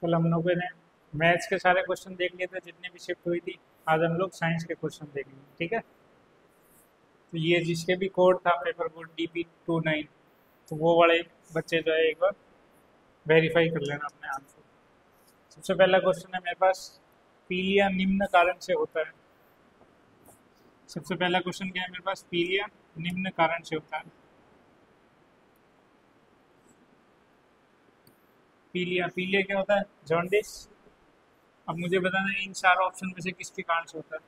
कल हम लोगों ने मैथ्स के सारे क्वेश्चन देख लिए थे जितने भी शिफ्ट हुई थी। आज हम लोग साइंस के क्वेश्चन देखेंगे, ठीक है। तो ये जिसके भी कोड था पेपर कोड DP29, तो वो वाले बच्चे जो है एक बार वेरीफाई कर लेना अपने आंसर। सबसे पहला क्वेश्चन है मेरे पास, पीलिया निम्न कारण से होता है। सबसे पहला क्वेश्चन क्या है मेरे पास, पीलिया निम्न कारण से होता है। पीलिया पीलिया क्या होता है, जॉन्डिस। अब मुझे बताना है इन चार ऑप्शन में से किसके कारण से होता है।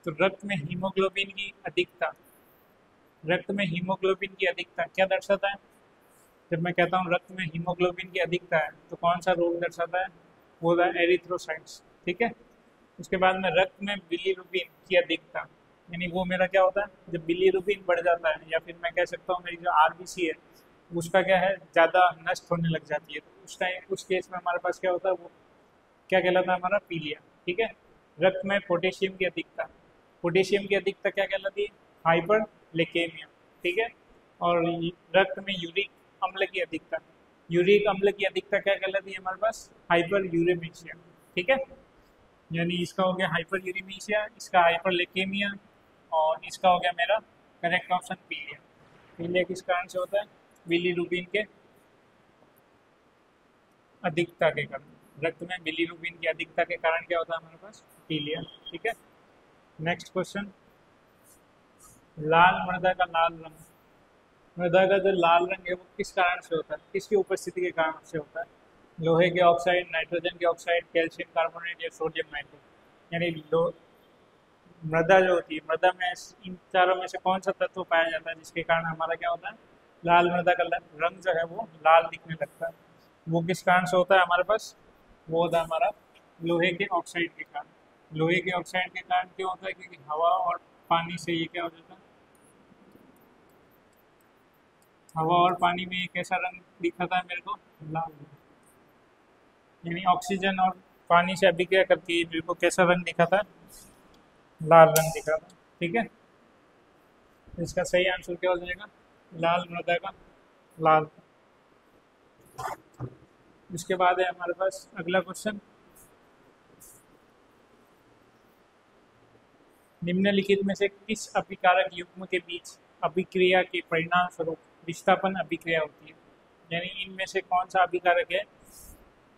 तो रक्त में हीमोग्लोबिन की अधिकता, रक्त में हीमोग्लोबिन की अधिकता क्या दर्शाता है। जब मैं कहता हूँ रक्त में हीमोग्लोबिन की अधिकता है तो कौन सा रोग दर्शाता है, वो होता है एरिथ्रोसाइट्स, ठीक है। उसके बाद में रक्त में बिलीरुबिन की अधिकता, यानी वो मेरा क्या होता है जब बिलीरुबिन बढ़ जाता है, या फिर मैं कह सकता हूँ मेरी जो आरबीसी है उसका क्या है ज़्यादा नष्ट होने लग जाती है, तो उस टाइम उस केस में हमारे पास क्या होता है, वो क्या कहलाता है हमारा, पीलिया, ठीक है। रक्त में पोटेशियम की अधिकता, पोटेशियम की अधिकता क्या कहलाती है, हाइपर लेकेमिया, ठीक है। और रक्त में यूरिक अम्ल की अधिकता, यूरिक अम्ल की अधिकता क्या कहलाती है हमारे पास, हाइपर यूरेमिशिया, ठीक है। यानी इसका हो गया हाइपर यूरेमिशिया, इसका हाइपर लेकेमिया, और इसका हो गया मेरा करेक्ट ऑप्शन पीलिया। पीलिया किस कारण से होता है, बिलीरुबिन के अधिकता के कारण, रक्त में बिलीरुबिन की अधिकता के कारण क्या होता है हमारे पास, पीलिया, ठीक है। नेक्स्ट क्वेश्चन, लाल मृदा का लाल रंग, मृदा का जो लाल रंग है वो किस कारण से होता है, किसकी उपस्थिति के कारण से होता है। लोहे के ऑक्साइड, नाइट्रोजन के ऑक्साइड, कैल्शियम कार्बोनेट या सोडियम नाइट्रेट। यानी लो मृदा जो होती है, मृदा में इन चारों में से कौन सा तत्व पाया जाता है जिसके कारण हमारा क्या होता है, लाल मृदा का रंग जो है वो लाल दिखने लगता है। वो किस कारण से होता है हमारे पास, वो होता है हमारा लोहे के ऑक्साइड के कारण। लोहे के ऑक्साइड के कारण क्यों होता है, क्योंकि हवा और पानी से ये क्या हो जाता है, हवा और पानी में एक ऐसा रंग दिखाता है मेरे को, लाल रंग। यानी ऑक्सीजन और पानी से अभिक्रिया करके मेरे को कैसा रंग दिखाता है, लाल रंग दिखाता है, ठीक है। इसका सही आंसर क्या हो जाएगा, लाल मृदा का लाल। इसके बाद है हमारे पास अगला क्वेश्चन, निम्नलिखित में से किस अभिकारक युग्म के बीच अभिक्रिया के परिणाम स्वरूप विस्थापन अभिक्रिया होती है। यानी इनमें से कौन सा अभिकारक है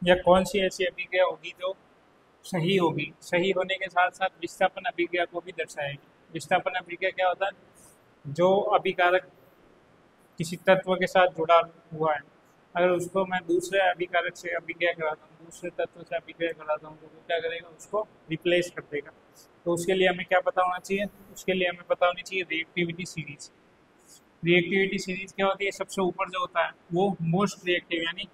या कौन सी ऐसी अभिक्रिया होगी जो सही होगी, सही होने के साथ साथ विस्थापन अभिक्रिया को भी दर्शाएगी। विस्थापन अभिक्रिया क्या होता है, जो अभिकारक किसी तत्व के साथ जुड़ा हुआ है, अगर उसको मैं दूसरे अभिकारक से अभिक्रिया कराता हूँ, दूसरे तत्व से अभिक्रिया कराता हूँ, तो वो क्या करेगा, उसको रिप्लेस कर देगा। तो उसके लिए हमें क्या पता होना चाहिए, उसके लिए हमें पता होनी चाहिए रिएक्टिविटी सीरीज। रिएक्टिविटी सीरीज क्या होती है, सबसे ऊपर जो होता है वो मोस्ट रिएक्टिव यानी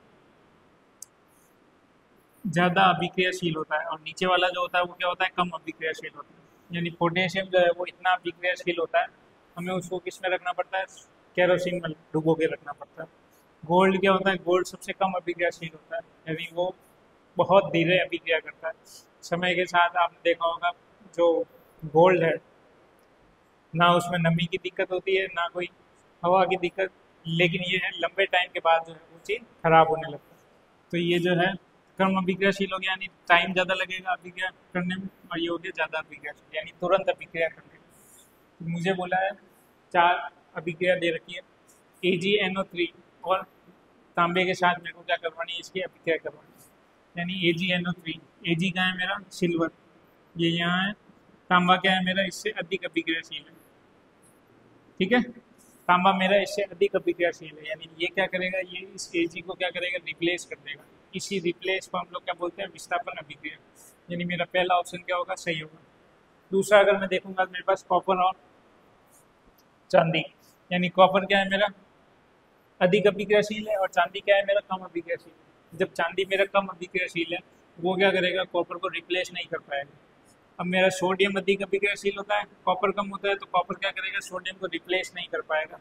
ज़्यादा अभिक्रियाशील होता है, और नीचे वाला जो होता है वो क्या होता है, कम अभिक्रियाशील होता है। यानी पोटेशियम जो है वो इतना अभिक्रियाशील होता है, हमें उसको किस में रखना पड़ता है, केरोसिन में डुबो के रखना पड़ता है। गोल्ड क्या होता है, गोल्ड सबसे कम अभिक्रियाशील होता है, यानी वो बहुत धीरे अभिक्रिया करता है। समय के साथ आपने देखा होगा जो गोल्ड है, ना उसमें नमी की दिक्कत होती है ना कोई हवा की दिक्कत, लेकिन ये है लंबे टाइम के बाद जो है वो चीज़ खराब होने लगता है। तो ये जो है कम अभिक्रियाशील हो गया, यानी टाइम ज़्यादा लगेगा अभिक्रिया करने में, और ये हो गया ज़्यादा अभिक्रियाशील यानी तुरंत अभिक्रिया करने में। तो मुझे बोला है चार अभिक्रिया दे रखी है, AgNO3, और तांबे के साथ मेरे को क्या करवानी है, इसकी अभिक्रिया करवानी है। यानी AgNO3, Ag का है मेरा सिल्वर, ये यहाँ है। तांबा क्या है मेरा, इससे अधिक अभिक्रियाशील है, ठीक है। तांबा मेरा इससे अधिक अभिक्रियाशील है, यानी ये क्या करेगा, ये इस Ag को क्या करेगा, रिप्लेस कर देगा। इसी रिप्लेस को हम लोग क्या बोलते हैं, विस्थापन अभिक्रिया। यानी मेरा पहला ऑप्शन क्या होगा, सही होगा। दूसरा अगर मैं देखूंगा मेरे पास कॉपर और चांदी, यानी कॉपर क्या है मेरा अधिक अभिक्रियाशील है, और चांदी क्या है मेरा कम अभिक्रियाशील है। जब चांदी मेरा कम अभिक्रियाशील है, वो क्या करेगा, कॉपर को रिप्लेस नहीं कर पाएगा। अब मेरा सोडियम अधिक अभिक्रियाशील होता है, कॉपर कम होता है, तो कॉपर क्या करेगा, सोडियम को रिप्लेस नहीं कर पाएगा।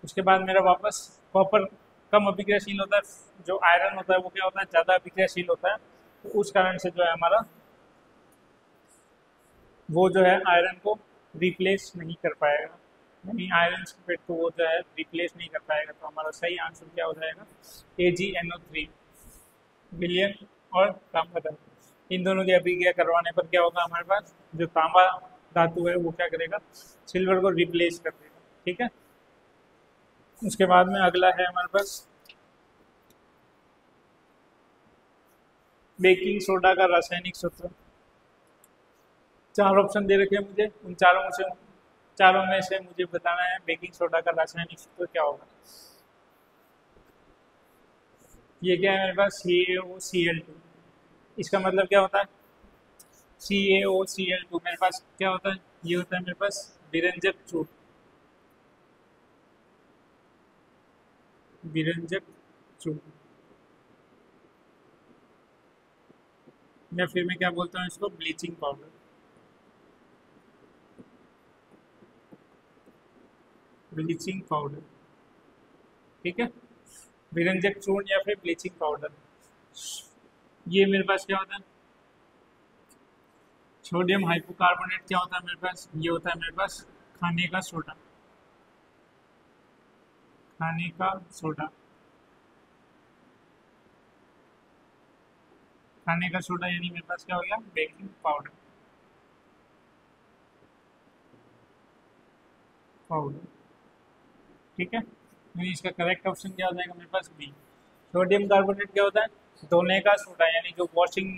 उसके बाद मेरा वापस कॉपर कम अभिक्रियाशील होता है, जो आयरन होता है वो क्या होता है, ज़्यादा अभिक्रियाशील होता है। तो उस कारण से जो है हमारा वो जो है आयरन को रिप्लेस नहीं कर पाएगा, यानी आयरन सल्फेट को वो जो है रिप्लेस नहीं कर पाएगा। तो हमारा सही आंसर क्या हो जाएगा, AgNO3, विलियम और तांबा धातु, इन दोनों की अभिक्रिया करवाने पर क्या होगा, हमारे पास जो तांबा धातु है वो क्या करेगा, सिल्वर को रिप्लेस कर देगा। ठीक है, उसके बाद में अगला है हमारे पास बेकिंग सोडा का रासायनिक सूत्र। चार ऑप्शन दे रखे हैं मुझे, उन चारों में से मुझे बताना है बेकिंग सोडा का रासायनिक सूत्र क्या होगा। ये क्या है मेरे पास, CaOCl2। इसका मतलब क्या होता है, CaOCl2 मेरे पास क्या होता है, ये होता है मेरे पास विरंजक चूर्ण। विरंजक चूर्ण, या फिर मैं क्या बोलता हूँ इसको, ब्लीचिंग पाउडर। ब्लीचिंग पाउडर, ठीक है, विरंजक चूर्ण या फिर ब्लीचिंग पाउडर। ये मेरे पास क्या होता है, सोडियम हाइपोकार्बोनेट क्या होता है मेरे पास, ये होता है मेरे पास खाने का सोडा। खाने का सोडा, खाने का सोडा यानी मेरे पास क्या हो गया, बेकिंग पाउडर। पाउडर, ठीक है, यानी इसका करेक्ट ऑप्शन क्या हो जाएगा मेरे पास, बी। सोडियम कार्बोनेट क्या होता है, धोने का सोडा, यानी जो वॉशिंग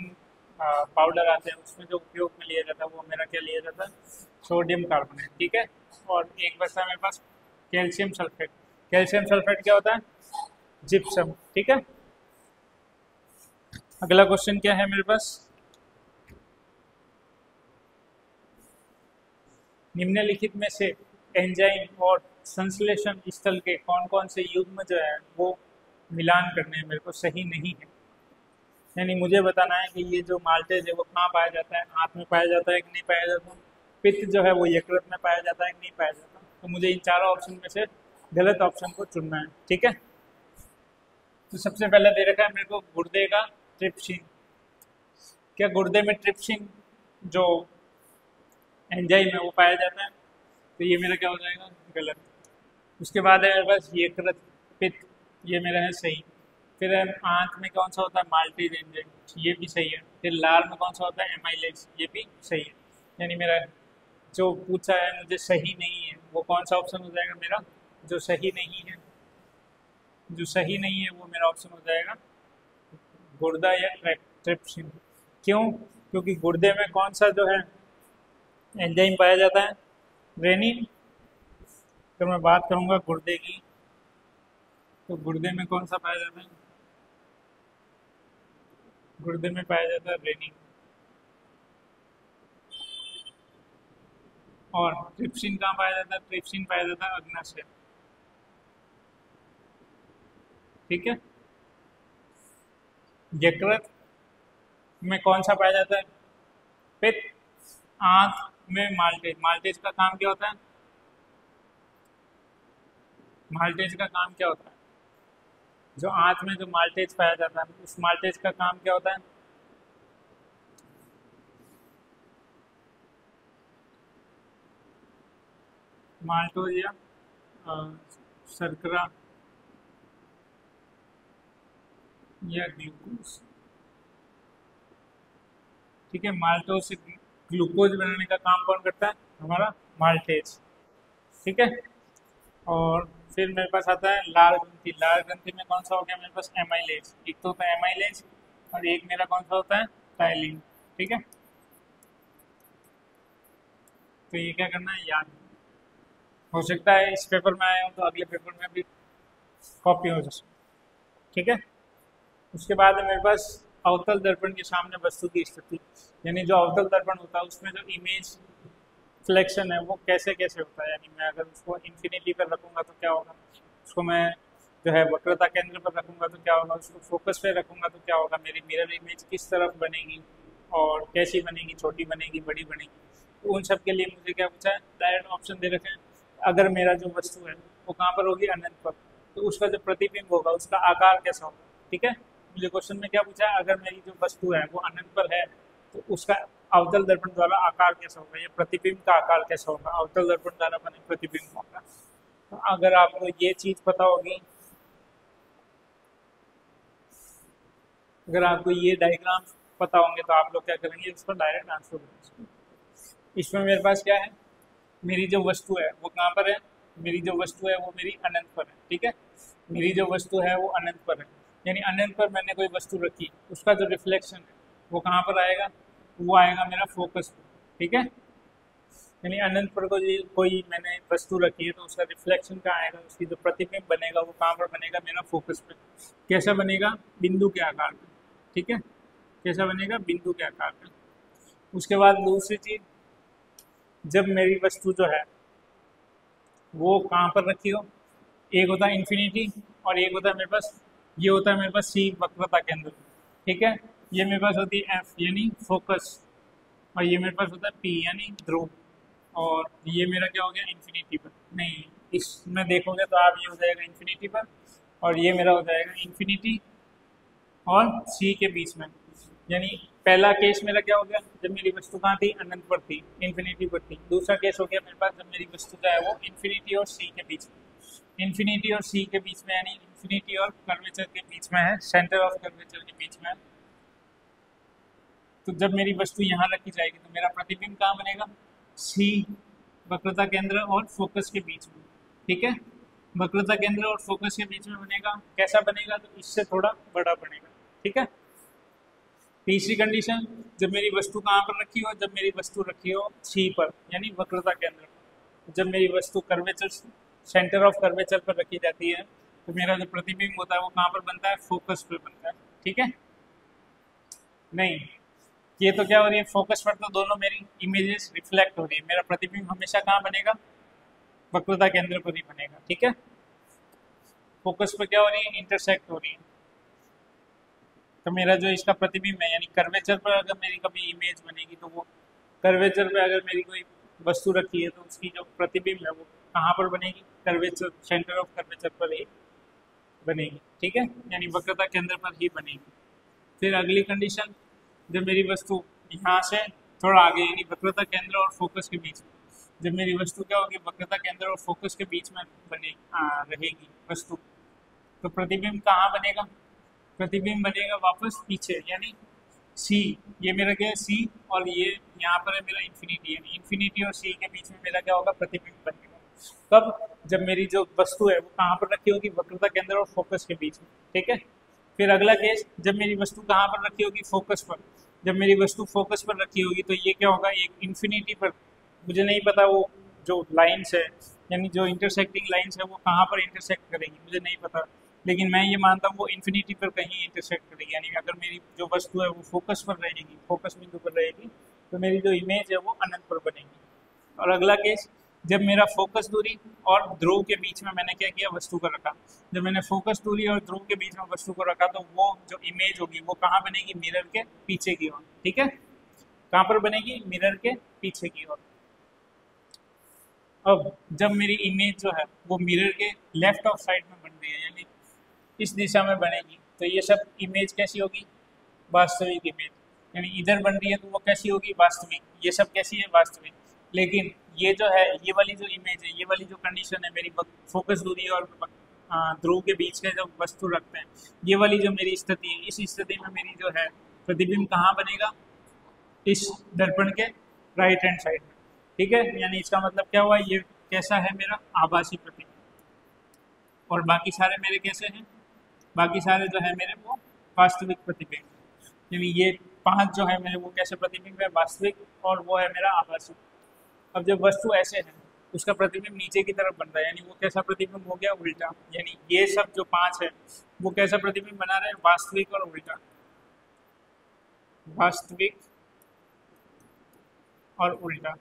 पाउडर आते हैं उसमें जो उपयोग में लिया जाता है वो मेरा क्या लिया जाता है, सोडियम कार्बोनेट। ठीक है, और एक बचता है मेरे पास कैल्शियम सल्फेट। कैल्शियम सल्फेट क्या होता है, जिप्सम। ठीक है, अगला क्वेश्चन क्या है मेरे पास, निम्नलिखित में से एंजाइम और संश्लेषण स्थल के कौन कौन से युग्म जो है वो मिलान करने में मेरे को सही नहीं है। यानी मुझे बताना है कि ये जो माल्टेज है वो कहाँ पाया जाता है, आंत में पाया जाता है कि नहीं पाया जाता, पित्त जो है वो यकृत में पाया जाता है कि नहीं पाया जाता। तो मुझे इन चारों ऑप्शन में से गलत ऑप्शन को चुनना है। ठीक है, तो सबसे पहले दे रखा है मेरे को गुर्दे का ट्रिप्सिन। क्या गुर्दे में ट्रिप्सिन जो एंजाइम है वो पाया जाता है, तो ये मेरा क्या हो जाएगा, गलत। उसके बाद है मेरे पास यकृत पित्त, ये मेरा है सही। फिर आंत में कौन सा होता है, माल्टेज एंजाइम, ये भी सही है। फिर लार में कौन सा होता है, एमाइलेज, ये भी सही है। यानी मेरा जो पूछा है मुझे सही नहीं है वो कौन सा ऑप्शन हो जाएगा मेरा, जो सही नहीं है, जो सही नहीं है वो मेरा ऑप्शन हो जाएगा गुर्दा या ट्रिप्सिन। क्यों, क्योंकि गुर्दे में कौन सा जो है एंजाइम पाया जाता है, रेनिन। तो मैं बात करूंगा गुर्दे की, तो गुर्दे में कौन सा पाया जाता है, गुर्दे में पाया जाता है रेनिन। और ट्रिप्सिन कहाँ पाया जाता है, ट्रिप्सिन पाया जाता है अग्नाशय। ठीक है, यकृत में कौन सा पाया जाता है, पित्त। आंत में माल्टेज। माल्टेज का काम क्या होता है, माल्टेज का काम क्या होता है, जो आंत में जो माल्टेज पाया जाता है उस माल्टेज का काम क्या होता है, माल्टोज या शर्करा या ग्लूकोज। ठीक है, माल्टोज से ग्लूकोज बनाने का काम कौन करता है, हमारा माल्टेज। ठीक है, और फिर मेरे पास आता है लाल ग्रंथि। लाल ग्रंथि में कौन सा हो गया मेरे पास, एमाइलेज। एक तो होता है एमाइलेज और एक मेरा कौन सा होता है, टाइलिन। ठीक है, तो ये क्या करना है, याद। हो सकता है इस पेपर में आया हूँ तो अगले पेपर में भी कॉपी हो जाए। ठीक है, उसके बाद मेरे पास अवतल दर्पण के सामने वस्तु की स्थिति, यानी जो अवतल दर्पण होता है उसमें जो इमेज फ्लेक्शन है वो कैसे कैसे होता है। यानी मैं अगर उसको इन्फिनिटी पर रखूँगा तो क्या होगा, उसको मैं जो है वक्रता केंद्र पर रखूँगा तो क्या होगा, उसको फोकस पे रखूँगा तो क्या होगा, मेरी मिरर इमेज किस तरफ बनेगी और कैसी बनेगी, छोटी बनेगी, बड़ी बनेगी। तो उन सब के लिए मुझे क्या पूछा है, डायरेक्ट ऑप्शन दे रखे हैं। अगर मेरा जो वस्तु है वो कहाँ पर होगी, अनंत पर, तो उसका जो प्रतिबिंब होगा उसका आकार कैसा होगा। ठीक है, मुझे क्वेश्चन में क्या पूछा है, अगर मेरी जो वस्तु है वो अनंत पर है तो उसका अवतल दर्पण द्वारा आकार कैसा होगा, या प्रतिबिंब का आकार कैसा होगा, अवतल दर्पण द्वारा बने प्रतिबिंब होगा। तो अगर आपको ये चीज पता होगी अगर आपको ये डायग्राम पता होंगे तो आप लोग क्या करेंगे, इसको डायरेक्ट ट्रांसफर करेंगे। इसमें मेरे पास क्या है, मेरी जो वस्तु है वो कहाँ पर है, मेरी जो वस्तु है वो मेरी अनंत पर है, ठीक है। मेरी जो वस्तु है वो अनंत पर है, यानी अनंत पर मैंने कोई वस्तु रखी, उसका जो रिफ्लेक्शन है वो कहाँ पर आएगा, वो आएगा मेरा फोकस पर, ठीक है। यानी अनंत पर कोई मैंने वस्तु रखी है तो उसका रिफ्लेक्शन कहाँ आएगा, उसकी जो प्रतिबिंब बनेगा वो कहाँ पर बनेगा, मेरा फोकस पे। कैसा बनेगा, बिंदु के आकार में, ठीक है। कैसा बनेगा, बिंदु के आकार में। उसके बाद दूसरी चीज, जब मेरी वस्तु जो है वो कहाँ पर रखी हो, एक होता है इन्फिनिटी और एक होता है मेरे पास, ये होता है मेरे पास सी वक्रता केंद्र, ठीक है। ये मेरे पास होती है एफ यानी फोकस, और ये मेरे पास होता है पी यानी ध्रुव, और ये मेरा क्या हो गया, इन्फिनिटी पर। नहीं, इसमें देखोगे तो आप ये हो जाएगा इन्फिनिटी पर, और ये मेरा हो जाएगा इन्फिनिटी और सी के बीच में। यानी पहला केस मेरा क्या हो गया, जब मेरी वस्तु कहाँ थी, अनंत पर थी, इन्फिनिटी पर थी। दूसरा केस हो गया मेरे पास जब मेरी वस्तु जो है वो इन्फिनिटी और सी के बीच में, इन्फिनिटी और सी के बीच में, यानी इन्फिनिटी और कर्वेचर के बीच में है, सेंटर ऑफ कर्वेचर के बीच में है। तो जब मेरी वस्तु यहाँ रखी जाएगी तो मेरा प्रतिबिंब कहाँ बनेगा, सी वक्रता केंद्र और फोकस के बीच में, ठीक है। वक्रता केंद्र और फोकस के बीच में बनेगा, कैसा बनेगा, तो इससे थोड़ा बड़ा बनेगा, ठीक है। तीसरी कंडीशन, जब मेरी वस्तु कहाँ पर रखी हो, जब मेरी वस्तु रखी हो सी पर यानी वक्रता केंद्र पर। जब मेरी वस्तु कर्वेचर, सेंटर ऑफ कर्वेचर पर रखी जाती है तो मेरा जो प्रतिबिंब होता है वो कहाँ पर बनता है, फोकस पर बनता है, ठीक है। नहीं, ये तो क्या हो रही है, फोकस पर तो दोनों मेरी इमेजेस रिफ्लेक्ट हो रही है, मेरा प्रतिबिंब हमेशा कहाँ बनेगा, वक्रता केंद्र पर ही बनेगा, ठीक है। फोकस पर क्या हो रही है, इंटरसेक्ट हो रही है। तो मेरा जो इसका प्रतिबिंब है, यानी कर्वेचर पर अगर मेरी कभी इमेज बनेगी तो वो कर्वेचर पर अगर मेरी कोई वस्तु रखी है तो उसकी जो प्रतिबिंब है वो कहाँ पर बनेगी, कर्वेचर, सेंटर ऑफ कर्वेचर पर ही बनेगी, ठीक है। यानी वक्रता केंद्र पर ही बनेगी। फिर अगली कंडीशन, जब मेरी वस्तु यहाँ से थोड़ा आगे यानी वक्रता केंद्र और फोकस के बीच में, जब मेरी वस्तु क्या होगी, वक्रता केंद्र और फोकस के बीच में रहेगी वस्तु, तो प्रतिबिंब कहाँ बनेगा, प्रतिबिंब बनेगा वापस पीछे, यानी सी, ये मेरा क्या है सी, और ये यहाँ पर है मेरा इन्फिनिटी, यानी इन्फिनिटी और सी के बीच में मेरा क्या होगा, प्रतिबिंब बनेगा। कब, जब मेरी जो वस्तु है वो कहाँ पर रखी होगी, वक्रता केंद्र और फोकस के बीच में, ठीक है। फिर अगला केस, जब मेरी वस्तु कहाँ पर रखी होगी, फोकस पर। जब मेरी वस्तु फोकस पर रखी होगी तो ये क्या होगा, एक इन्फिनिटी पर, मुझे नहीं पता वो जो लाइन्स है यानी जो इंटरसेक्टिंग लाइन्स है वो कहाँ पर इंटरसेक्ट करेगी, मुझे नहीं पता, लेकिन मैं ये मानता हूँ वो इन्फिनिटी पर कहीं इंटरसेक्ट करेगी। यानी अगर मेरी जो वस्तु है वो फोकस पर रहेगी, फोकस बिंदु पर रहेगी, तो मेरी जो इमेज है वो अनंत पर बनेगी। और अगला केस, जब मेरा फोकस दूरी और ध्रुव के बीच में मैंने क्या किया, वस्तु को रखा। जब मैंने फोकस दूरी और ध्रुव के बीच में वस्तु को रखा तो वो जो इमेज होगी वो कहाँ बनेगी, मिरर के पीछे की ओर, ठीक है। कहाँ पर बनेगी, मिरर के पीछे की ओर। अब जब मेरी इमेज जो है वो मिरर के लेफ्ट ऑफ साइड में बन रही है, यानी इस दिशा में बनेगी, तो ये सब इमेज कैसी होगी, वास्तविक इमेज। यानी इधर बन रही है तो वो कैसी होगी, वास्तविक। ये सब कैसी है, वास्तविक। लेकिन ये जो है, ये वाली जो इमेज है, ये वाली जो कंडीशन है, मेरी फोकस दूरी और ध्रुव के बीच का जब वस्तु रखते हैं, ये वाली जो मेरी स्थिति है, इस स्थिति में मेरी जो है प्रतिबिंब कहाँ बनेगा, इस दर्पण के राइट हैंड साइड में, ठीक है। यानी इसका मतलब क्या हुआ, ये कैसा है, मेरा आभासी प्रतिबिंब, और बाकी सारे मेरे कैसे हैं, बाकी सारे जो है मेरे वो वास्तविक प्रतिबिंब। यानी ये 5 जो है मेरे वो कैसे प्रतिबिंब है, वास्तविक, और वो है मेरा आभासी। अब जब वस्तु ऐसे है उसका प्रतिबिंब नीचे की तरफ बन रहा है, यानी वो कैसा प्रतिबिंब हो गया, उल्टा। यानी ये सब जो 5 है वो कैसा प्रतिबिंब बना रहे हैं, वास्तविक और उल्टा, वास्तविक और उल्टा।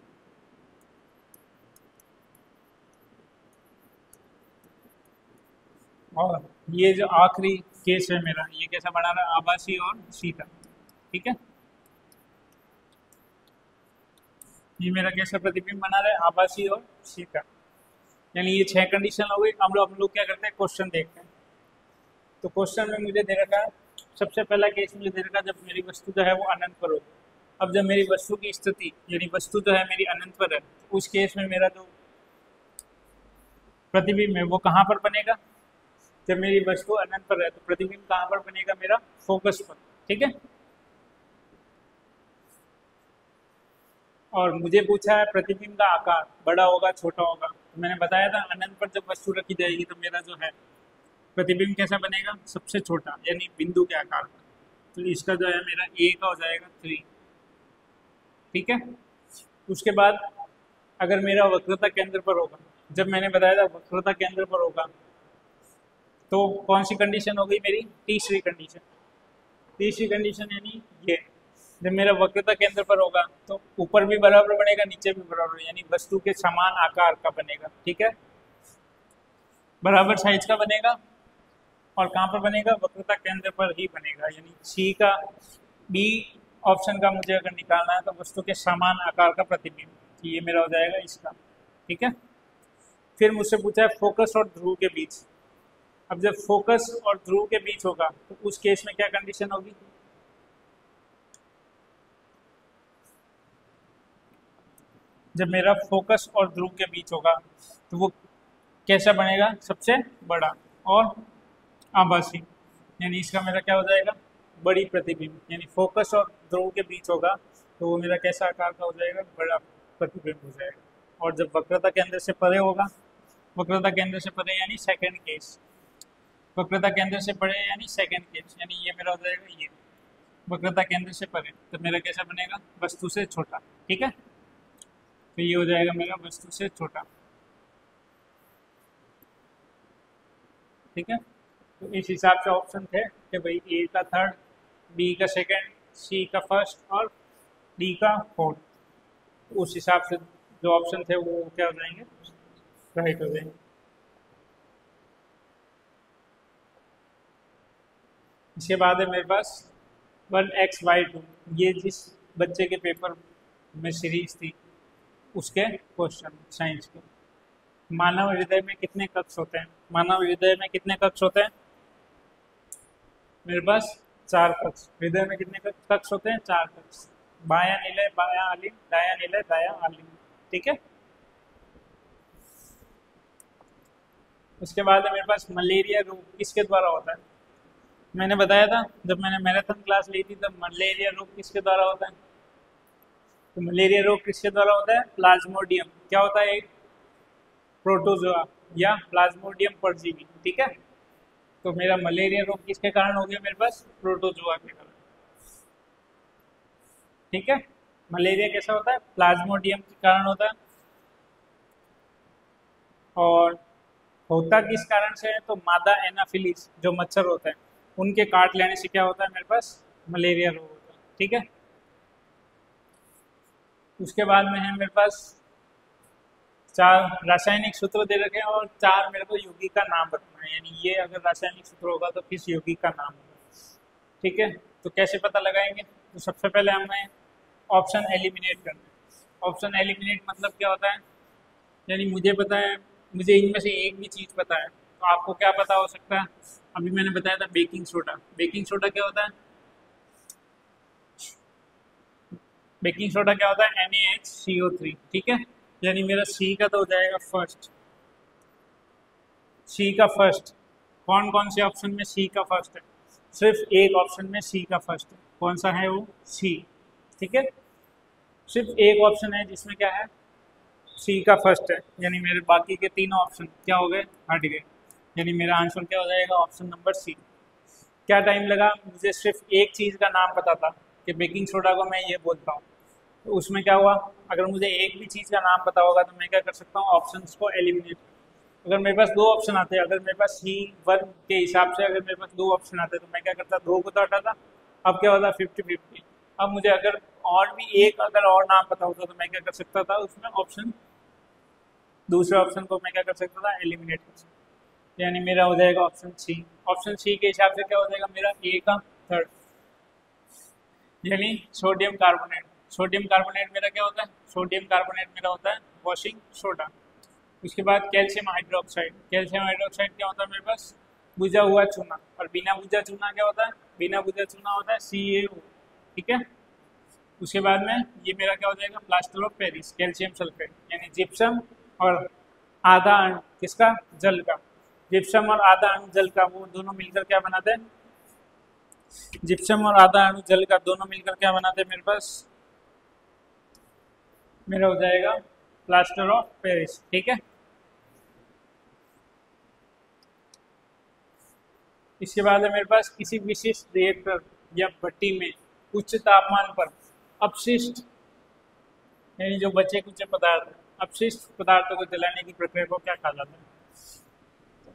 और ये जो आखिरी केस है मेरा, ये कैसा बना रहा है, आभासी और सीधा, ठीक है। ये मेरा कैसा प्रतिबिंब बना रहा है, आभासी और सीधा। यानी ये 6 कंडीशन हो गई। अब हम लोग क्या करते हैं, क्वेश्चन देखते हैं। तो क्वेश्चन में मुझे दे रखा है, सबसे पहला केस मुझे दे रखा है जब मेरी वस्तु जो है वो अनंत पर हो। अब जब मेरी वस्तु की स्थिति, यानी वस्तु जो है मेरी अनंत पर है, उस केस में मेरा जो प्रतिबिंब है वो कहाँ पर बनेगा, जब मेरी वस्तु अनंत पर है तो प्रतिबिंब कहाँ पर बनेगा, मेरा फोकस पर। ठीक है। और मुझे पूछा है प्रतिबिंब का आकार बड़ा होगा छोटा होगा, तो मैंने बताया था अनंत पर जब वस्तु रखी जाएगी तो मेरा जो है प्रतिबिंब कैसा बनेगा, सबसे छोटा यानी बिंदु के आकार का। तो इसका जो है मेरा ए का हो जाएगा 3। ठीक है। उसके बाद अगर मेरा वक्रता केंद्र पर होगा, जब मैंने बताया था वक्रता केंद्र पर होगा, तो कौन सी कंडीशन हो गई मेरी, तीसरी कंडीशन। तीसरी कंडीशन यानी ये, जब मेरा वक्रता केंद्र पर होगा तो ऊपर भी बराबर बनेगा नीचे भी बराबर, यानी वस्तु के समान आकार का बनेगा। ठीक है, बराबर साइज का बनेगा। और कहाँ पर बनेगा, वक्रता केंद्र पर ही बनेगा। यानी सी का, बी ऑप्शन का मुझे अगर निकालना है तो वस्तु के समान आकार का प्रतिबिंब, तो ये मेरा हो जाएगा इसका। ठीक है। फिर मुझसे पूछा है फोकस और ध्रुव के बीच। अब जब फोकस और ध्रुव के बीच होगा तो उस केस में क्या कंडीशन होगी, जब मेरा फोकस और ध्रुव के बीच होगा तो वो कैसा बनेगा, सबसे बड़ा और आभासी। यानी इसका मेरा क्या हो जाएगा, बड़ी प्रतिबिंब। यानी फोकस और ध्रुव के बीच होगा तो वो मेरा कैसा आकार का हो जाएगा, बड़ा प्रतिबिंब हो जाएगा। और जब वक्रता केंद्र से परे होगा, वक्रता केंद्र से परे यानी सेकंड केस, वक्रता केंद्र से परे यानी सेकंड केस, यानी ये मेरा हो जाएगा ये वक्रता केंद्र से परे, तो मेरा कैसा बनेगा, वस्तु से छोटा। ठीक है, तो ये हो जाएगा मेरा वस्तु से छोटा। ठीक है, तो इस हिसाब से ऑप्शन थे कि भाई ए का थर्ड, बी का सेकंड, सी का फर्स्ट और डी का फोर्थ। तो उस हिसाब से जो ऑप्शन थे वो क्या हो जाएंगे, राइट हो जाएंगे। इसके बाद है मेरे पास 1x/2, ये जिस बच्चे के पेपर में सीरीज थी उसके क्वेश्चन साइंस के। मानव हृदय में कितने कक्ष होते हैं, मानव हृदय में कितने कक्ष होते हैं, मेरे पास 4 कक्ष। हृदय में कितने कक्ष होते हैं, 4 कक्ष। बायां निलय, बायां आलिंग, दायां निलय, दायां आलिंग। ठीक है। उसके बाद है मेरे पास मलेरिया रोग किसके द्वारा होता है। मैंने बताया था जब मैंने मैराथन क्लास ली थी तब मलेरिया रोग किसके द्वारा होता है। तो मलेरिया रोग किसके द्वारा होता है, प्लाज्मोडियम, क्या होता है, एक प्रोटोजोआ या प्लाज्मोडियम परजीवी। ठीक है, तो मेरा मलेरिया रोग किसके कारण हो गया, मेरे पास प्रोटोजोआ के कारण। ठीक है, मलेरिया कैसा होता है, प्लाज्मोडियम के कारण होता है। और होता किस कारण से है, तो मादा एनाफिलिस जो मच्छर होते हैं उनके काट लेने से क्या होता है, मेरे पास मलेरिया रोग होता है। ठीक है, उसके बाद में है मेरे पास 4 रासायनिक सूत्र दे रखे हैं और 4 मेरे को यौगिक का नाम बताना है। यानी ये अगर रासायनिक सूत्र होगा तो किस यौगिक का नाम होगा। ठीक है, तो कैसे पता लगाएंगे, तो सबसे पहले हमें ऑप्शन एलिमिनेट करना है। ऑप्शन एलिमिनेट मतलब क्या होता है, यानी मुझे पता है, मुझे इनमें से एक भी चीज़ पता है, तो आपको क्या पता हो सकता है। अभी मैंने बताया था बेकिंग सोडा। बेकिंग सोडा क्या होता है, बेकिंग सोडा क्या होता है, NaHCO3। ठीक है, यानी मेरा सी का तो हो जाएगा फर्स्ट। सी का फर्स्ट, कौन कौन से ऑप्शन में सी का फर्स्ट है, सिर्फ एक ऑप्शन में सी का फर्स्ट है, कौन सा है वो, सी। ठीक है, सिर्फ एक ऑप्शन है जिसमें क्या है, सी का फर्स्ट है, यानी मेरे बाकी के तीनों ऑप्शन क्या हो गए, हट गए। यानी मेरा आंसर क्या हो जाएगा, ऑप्शन नंबर सी। क्या टाइम लगा, मुझे सिर्फ एक चीज़ का नाम पता था कि बेकिंग सोडा को मैं ये बोलता हूँ, तो उसमें क्या हुआ, अगर मुझे एक भी चीज़ का नाम पता होगा तो मैं क्या कर सकता हूँ, ऑप्शंस को एलिमिनेट। अगर मेरे पास 2 ऑप्शन आते, अगर मेरे पास C1 के हिसाब से अगर मेरे पास 2 ऑप्शन आते तो मैं क्या करता, 2 को तो हटाता, अब क्या होता 50-50। अब मुझे अगर और भी एक अगर और नाम पता होता तो मैं क्या कर सकता था, उसमें ऑप्शन, दूसरे ऑप्शन को मैं क्या कर सकता था, एलिमिनेट कर सकता। यानी मेरा हो जाएगा ऑप्शन सी। ऑप्शन सी के हिसाब से क्या हो जाएगा, मेरा ए का थर्ड, यानी सोडियम कार्बोनेट। सोडियम कार्बोनेट मेरा क्या होता है, सोडियम कार्बोनेट मेरा होता है वॉशिंग सोडा। उसके बाद कैल्शियम हाइड्रोक्साइड। कैल्शियम हाइड्रोक्साइड क्या होता है मेरे पास, बुझा हुआ चूना। और बिना बुझा चूना क्या होता है, बिना बुझा चूना होता है CaO। ठीक है, उसके बाद में ये मेरा क्या हो जाएगा, plaster of Paris, calcium sulphate, यानी जिप्सम और आधा अणु किसका, जल का। जिप्सम और आधा अणु जल का, वो दोनों मिलकर क्या बनाते हैं, जिप्सम और आधा अणु जल का दोनों मिलकर क्या बनाते हैं मेरे पास, मेरा हो जाएगा प्लास्टर ऑफ पेरिस। ठीक है, इसके बाद है मेरे पास किसी विशिष्ट रिएक्टर या भट्टी में उच्च तापमान पर अपशिष्ट यानी जो बचे कुछ पदार्थ अपशिष्ट पदार्थों को जलाने की प्रक्रिया को क्या कहा जाता है।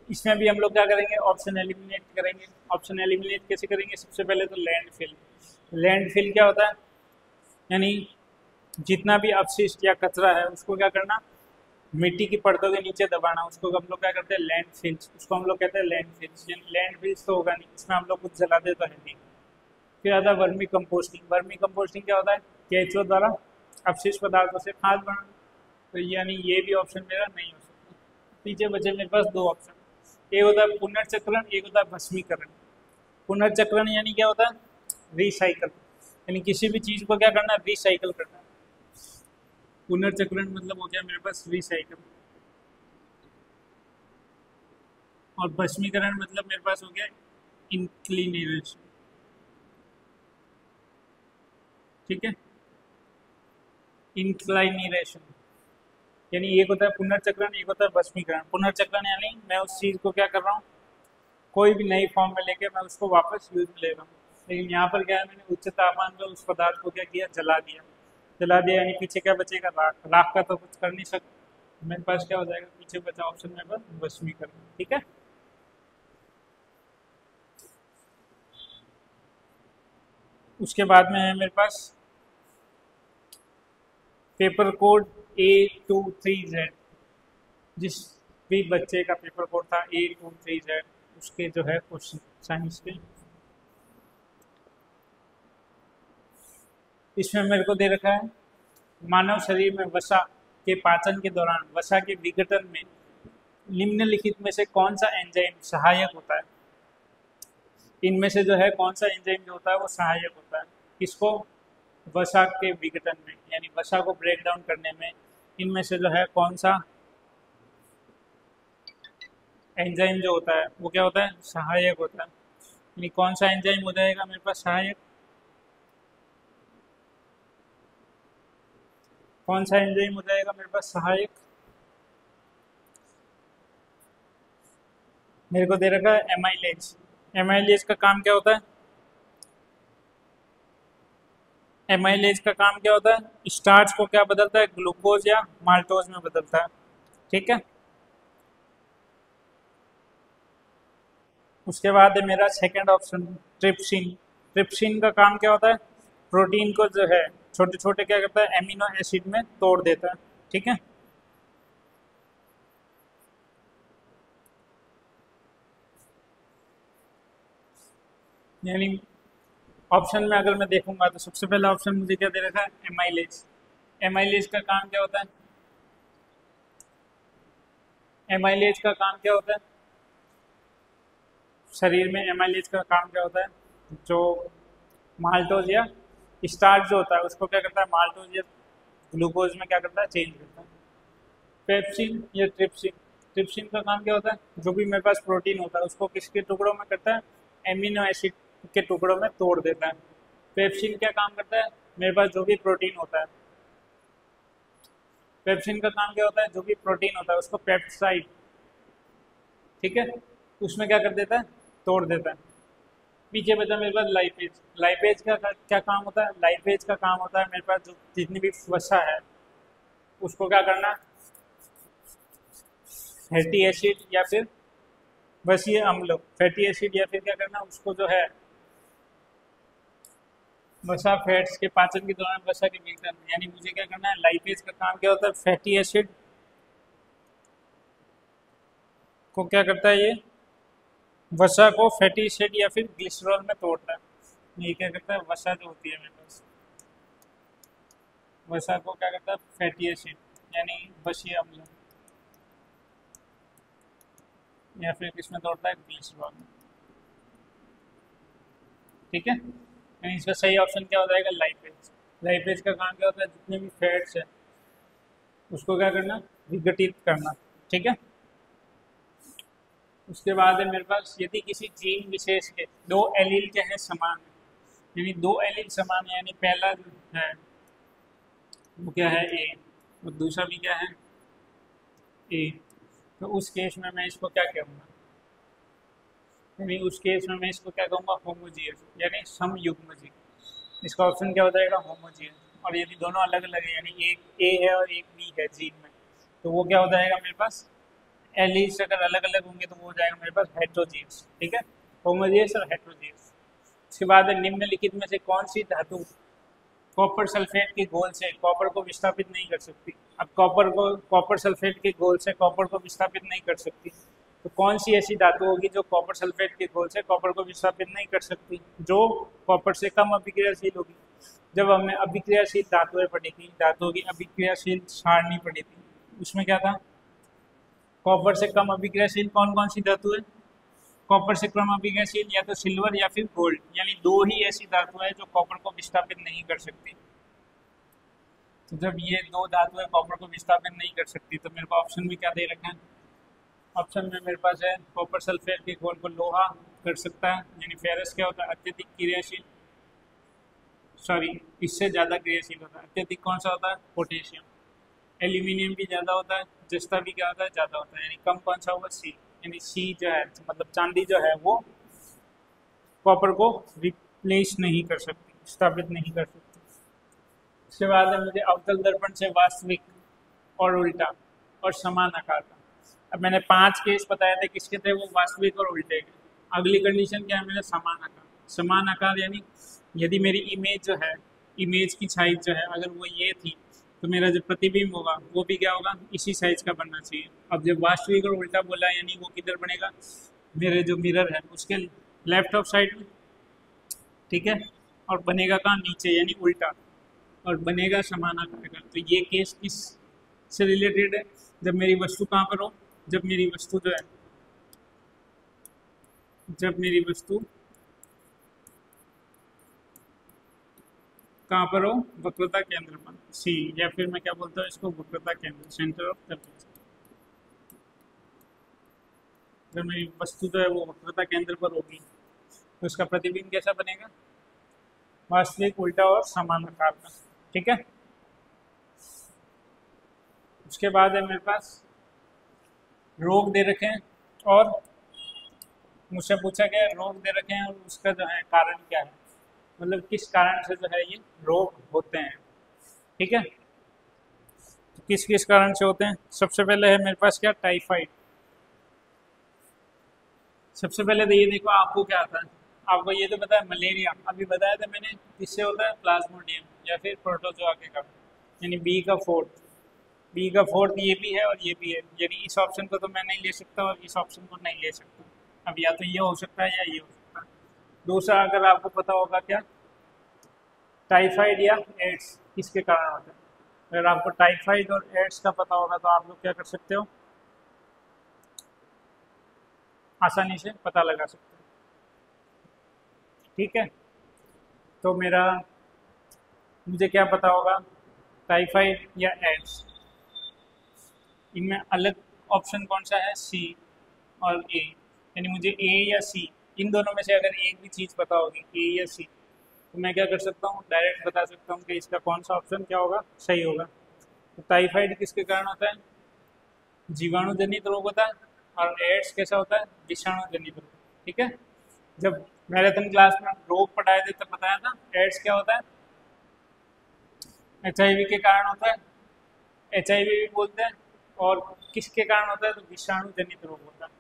इसमें भी हम लोग क्या करेंगे, ऑप्शन एलिमिनेट करेंगे। ऑप्शन एलिमिनेट कैसे करेंगे, सबसे पहले तो लैंडफिल। लैंडफिल क्या होता है, यानी जितना भी अपशिष्ट या कचरा है उसको क्या करना, मिट्टी की परतों के नीचे दबाना, उसको हम लोग क्या करते हैं लैंडफिल्स, उसको हम लोग कहते हैं लैंडफिल्स। लैंडफिल्स तो होगा नहीं, इसमें हम लोग कुछ जलाते तो है नहीं। फिर आता है वर्मी कंपोस्टिंग। वर्मी कंपोस्टिंग क्या होता है, केंचुओं द्वारा अपशिष्ट पदार्थों से खाद बनाना। तो यानी ये भी ऑप्शन मेरा नहीं हो सकता। पीछे बचे मेरे पास दो ऑप्शन, एक होता है पुनर्चक्रण, एक होता है भस्मीकरण। पुनर्चक्रण यानी क्या होता है, रिसाइकल, यानी किसी भी चीज को क्या करना, रिसाइकल करना। पुनर्चक्रण मतलब हो गया मेरे पास रिसाइकल, और भस्मीकरण मतलब मेरे पास हो गया इंक्लिनेशन। ठीक है, इंक्लाइनेशन, यानी एक होता है पुनर्चक्रण, एक होता है भस्मीकरण। पुनर्चक्रण यानी मैं उस चीज को क्या कर रहा हूँ, कोई भी नई फॉर्म में लेके मैं उसको वापस यूज में ले रहा हूँ। लेकिन यहाँ पर क्या है, मैंने उच्च तापमान पर उस पदार्थ को क्या किया, जला दिया। जला दिया यानी पीछे क्या बचेगा, राख। राख का तो कुछ कर नहीं सकता, मेरे पास क्या हो जाएगा, पीछे बचा ऑप्शन में बस भस्मीकरण। ठीक है, उसके बाद में है मेरे पास पेपर कोड A23Z। जिस भी बच्चे का पेपर कोड था A23Z, उसके जो है क्वेश्चन साइंस के, इसमें मेरे को दे रखा है मानव शरीर में वसा के पाचन के दौरान वसा के विघटन में निम्नलिखित में से कौन सा एंजाइम सहायक होता है। इनमें से जो है कौन सा एंजाइम जो होता है वो सहायक होता है किसको, वसा के विघटन में, यानी वसा को ब्रेक डाउन करने में इनमें से जो है कौन सा एंजाइम जो होता है वो क्या होता है, सहायक होता है। यानी कौन सा एंजाइम हो जाएगा मेरे पास सहायक, कौन सा एंजाइम हो जाएगा मेरे पास सहायक। मेरे को दे रखा है एमाइलेज। एमाइलेज का काम क्या होता है, एमाइलेज का काम क्या होता है, स्टार्च को क्या बदलता है, ग्लूकोज या माल्टोज में बदलता है। ठीक है, उसके बाद है मेरा सेकंड ऑप्शन ट्रिप्सिन। ट्रिप्सिन का काम क्या होता है, प्रोटीन को जो है छोटे छोटे क्या करता है, एमिनो एसिड में तोड़ देता है। ठीक है, यानी ऑप्शन में अगर मैं देखूंगा तो सबसे पहला ऑप्शन मुझे क्या दे रखा है, एमाइलेज। एमाइलेज का काम क्या होता है, एमाइलेज का काम क्या होता है, शरीर में एमाइलेज का काम क्या होता है, जो माल्टोज या स्टार्च जो होता है उसको क्या करता है, माल्टोज या ग्लूकोज में क्या करता है, चेंज करता है। पेप्सिन या ट्रिप्सिन, ट्रिप्सिन का काम क्या होता है, जो भी मेरे पास प्रोटीन होता है उसको किसके टुकड़ों में करता है, एमिनो एसिड के टुकड़ों में तोड़ देता है। पेप्सिन क्या काम करता है, मेरे पास जो भी प्रोटीन होता है, पेप्सिन का काम क्या होता है, जो भी प्रोटीन होता है उसको पेप्साइड, ठीक है, उसमें क्या कर देता है, तोड़ देता है। पीछे बचा मेरे पास लाइपेज। लाइपेज का क्या काम होता है, लाइपेज का काम होता है मेरे पास जो जितनी भी वसा है उसको क्या करना, फैटी एसिड या फिर वसीय अम्ल, फैटी एसिड या फिर क्या करना उसको जो है वसा फैट्स के पाचन के दौरान वसा के विघटन, यानी मुझे क्या करना है, लाइपेज का काम क्या होता है, फैटी एसिड को क्या करता है, ये वसा को फैटी एसिड या फिर ग्लिसरॉल में तोड़ता है। ये क्या करता है, वसा जो होती है मेरे पास, वसा को क्या करता है, फैटी एसिड यानी वसीय अम्ल, या फिर किसमें तोड़ता है, ग्लिसरॉल में। ठीक है, यानी इसका सही ऑप्शन क्या हो जाएगा, लाइपेज। लाइपेज का काम क्या होता है, जितने भी फैट्स है उसको क्या करना, विघटित करना। ठीक है, उसके बाद है मेरे पास यदि किसी जीन विशेष के दो एलील क्या है समान है, यानी दो एलील समान है, यानी पहला जो है वो क्या है ए और दूसरा भी क्या है ए, तो उस केस में मैं इसको क्या कहूँगा, यानी उस केस में मैं इसको क्या कहूँगा होमोजियस यानी समयुग्मजी। इसका ऑप्शन क्या हो जाएगा होमोजियस। और यदि दोनों अलग अलग है यानी एक ए है और एक बी है जीन में, तो वो क्या हो जाएगा मेरे पास एलील्स अगर अलग अलग होंगे तो वो हो जाएगा मेरे पास हेट्रोजियस। ठीक है, होमोजियस और हेट्रोजियस। उसके बाद निम्नलिखित में से कौन सी धातु कॉपर सल्फेट के घोल से कॉपर को विस्थापित नहीं कर सकती। अब कॉपर सल्फेट के घोल से कॉपर को विस्थापित नहीं कर सकती, तो कौन सी ऐसी धातु होगी जो कॉपर सल्फेट के घोल से कॉपर को विस्थापित नहीं कर सकती, जो कॉपर से कम अभिक्रियाशील होगी। जब हमने अभिक्रियाशील धातुएं पढ़ी थी, धातुओं की अभिक्रियाशील सारणी पढ़ी थी, उसमें क्या था, कॉपर से कम अभिक्रियाशील कौन कौन सी धातु है, कॉपर से कम अभिक्रियाशील या तो सिल्वर या फिर गोल्ड, यानी दो ही ऐसी धातु है जो कॉपर को विस्थापित नहीं कर सकती। तो जब ये दो धातुएं कॉपर को विस्थापित नहीं कर सकती तो मेरे को ऑप्शन में क्या दे रखा है, ऑप्शन में मेरे पास है कॉपर सल्फेट के घोल को लोहा कर सकता है, यानी फेरस क्या होता है अत्यधिक क्रियाशील, सॉरी इससे ज़्यादा क्रियाशील होता है, अत्यधिक कौन सा होता है पोटेशियम। एल्यूमिनियम भी ज़्यादा होता है, जस्ता भी क्या होता है ज़्यादा होता है, यानी कम कौन सा होगा सी, यानी सी जो है मतलब चांदी जो है वो कॉपर को रिप्लेस नहीं कर सकती, स्थापित नहीं कर सकती। उसके बाद है मुझे अवतल दर्पण से वास्तविक और उल्टा और समान आकार का। अब मैंने 5 केस बताए थे, किसके थे वो वास्तविक और उल्टे के। अगली कंडीशन क्या है मेरे समान आकार। समान आकार यानी यदि मेरी इमेज जो है, इमेज की साइज जो है अगर वो ये थी तो मेरा जो प्रतिबिंब होगा वो भी क्या होगा इसी साइज का बनना चाहिए। अब जब वास्तविक और उल्टा बोला यानी वो किधर बनेगा, मेरे जो मिरर है उसके लेफ्ट ऑफ साइड में, ठीक है, और बनेगा कहाँ नीचे यानी उल्टा, और बनेगा समान आकार का। तो ये केस किस से रिलेटेड है, जब मेरी वस्तु कहाँ पर हो, जब मेरी वस्तु जो है, जब मेरी वस्तु कहाँ पर हो वक्रता केंद्र पर सी, या फिर मैं क्या बोलता हूँ इसको वक्रता केंद्र, सेंटर ऑफ कर्वेचर। जब मेरी वस्तु जो है वो वक्रता केंद्र पर होगी तो उसका प्रतिबिंब कैसा बनेगा, वास्तविक उल्टा और समान आकार का। ठीक है, उसके बाद है मेरे पास रोग दे रखे हैं और मुझसे पूछा गया रोग दे रखे हैं और उसका जो है कारण क्या है, मतलब किस कारण से जो है ये रोग होते हैं। ठीक है, तो किस किस कारण से होते हैं, सबसे पहले है मेरे पास क्या टाइफाइड। सबसे पहले तो ये देखो आपको क्या आता है, आपको ये तो पता है मलेरिया, अभी बताया था मैंने, किससे होता है प्लाज्मोडियम या फिर प्रोटोजोआ के कारण, यानी बी का फोर्थ ये भी है और ये भी है, यानी इस ऑप्शन को तो मैं नहीं ले सकता और इस ऑप्शन को नहीं ले सकता। अब या तो ये हो सकता है या ये हो सकता है। दूसरा अगर आपको पता होगा क्या टाइफाइड या एड्स किसके कारण होता है, अगर आपको टाइफाइड और एड्स का पता होगा तो आप लोग क्या कर सकते हो, आसानी से पता लगा सकते हो। ठीक है, तो मुझे क्या पता होगा टाइफाइड या एड्स, इनमें अलग ऑप्शन कौन सा है सी और ए, यानी मुझे ए या सी इन दोनों में से अगर एक भी चीज़ पता होगी ए या सी तो मैं क्या कर सकता हूँ डायरेक्ट बता सकता हूँ कि इसका कौन सा ऑप्शन क्या होगा सही होगा। तो टाइफाइड किसके कारण होता है, जीवाणु जनित रोग होता है, और एड्स कैसा होता है विषाणु जनित रोग। ठीक है, जब मैराथन क्लास में रोग पढ़ाए थे तब बताया था एड्स क्या होता है HIV के कारण होता है, HIV भी बोलते हैं, और किसके कारण होता है तो विषाणु जनित रोग होता है।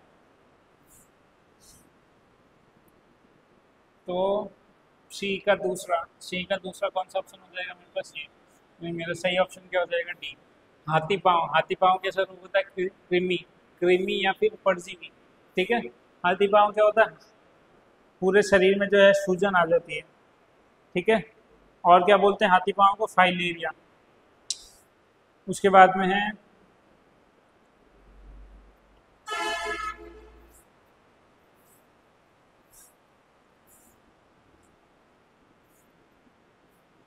तो सी का दूसरा कौन सा ऑप्शन हो जाएगा मेरे पास ये, मेरा सही ऑप्शन क्या हो जाएगा डी, हाथी पाँव कैसा रोग होता है कृमि या फिर परजीवी। ठीक है, हाथी पाँव क्या होता है पूरे शरीर में जो है सूजन आ जाती है। ठीक है, और क्या बोलते हैं हाथी पाँव को फाइलेरिया। उसके बाद में है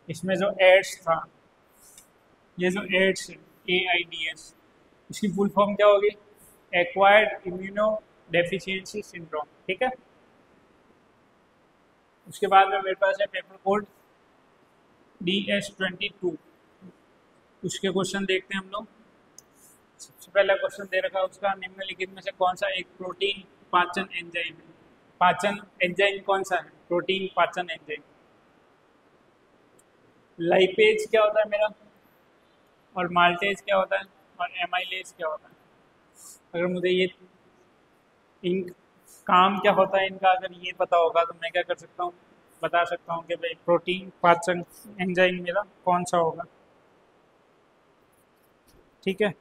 इसमें जो एड्स था, ये जो एड्स है AIDS, इसकी फुल फॉर्म क्या होगी एक्वायर्ड इम्यूनो डेफिशिएंसी सिंड्रोम, ठीक है। उसके बाद में मेरे पास है पेपर कोड DS22। उसके क्वेश्चन देखते हैं हम लोग। सबसे पहला क्वेश्चन दे रखा है उसका, निम्नलिखित में से कौन सा एक प्रोटीन पाचन एंजाइम है। पाचन एंजाइम कौन सा है, प्रोटीन पाचन एंजाइम। लाइपेज क्या होता है मेरा, और माल्टेज क्या होता है, और एमाइलेज क्या होता है। अगर मुझे ये इन काम क्या होता है इनका अगर ये पता होगा तो मैं क्या कर सकता हूँ, बता सकता हूँ कि भाई प्रोटीन पाचन एंजाइम मेरा कौन सा होगा। ठीक है,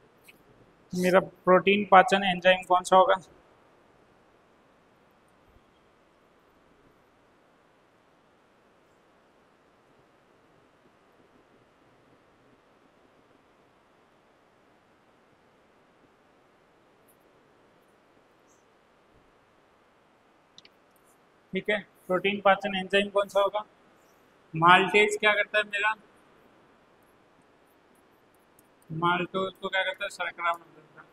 मेरा प्रोटीन पाचन एंजाइम कौन सा होगा। ठीक है, प्रोटीन पाचन एंजाइम कौन सा होगा। माल्टेज क्या करता है मेरा, माल्टोज को क्या करता है, शर्करा में बदलता है।